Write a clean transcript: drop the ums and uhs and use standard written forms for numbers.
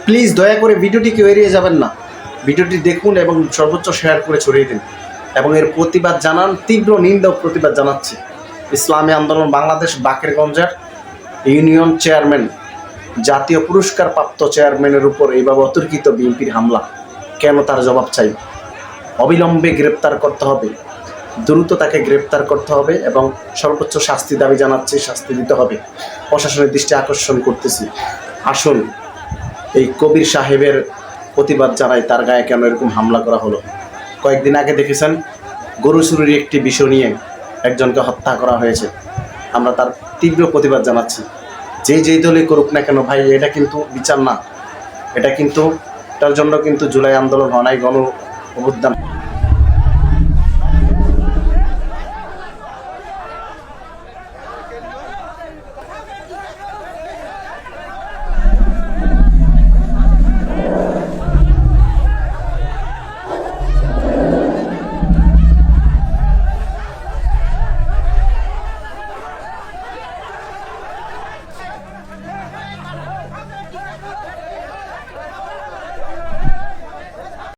Please দয়া করে ভিডিওটি কেউ এড়িয়ে যাবেন না, ভিডিওটি দেখুন এবং সর্বোচ্চ শেয়ার করে ছড়িয়ে দিন এবং এর প্রতিবাদ জানান। তীব্র নিন্দা ও প্রতিবাদ জানাচ্ছি। ইসলামী আন্দোলন বাংলাদেশ বাকেরগঞ্জের ইউনিয়ন চেয়ারম্যান, জাতীয় পুরস্কার প্রাপ্ত চেয়ারম্যানের উপর এইভাবে অতর্কিত বিএনপির হামলা, কেন তার জবাব চাই। অবিলম্বে গ্রেপ্তার করতে হবে, দ্রুত তাকে গ্রেপ্তার করতে হবে এবং সর্বোচ্চ শাস্তি দাবি জানাচ্ছি, শাস্তি দিতে হবে। প্রশাসনের দৃষ্টি আকর্ষণ করতেছি, আসুন এই কবির সাহেবের প্রতিবাদ জানাই, তার গায়ে কেন এরকম হামলা করা হলো। কয়েকদিন আগে দেখেছেন গরু চুরির একটি বিষয় নিয়ে একজনকে হত্যা করা হয়েছে। আমরা তার তীব্র প্রতিবাদ জানাচ্ছি। যেই দলই করুক না কেন ভাই, এটা কিন্তু বিচার না, এটা কিন্তু তার জন্য কিন্তু জুলাই আন্দোলন হয় নাই, গণ অভ্যুত্থান।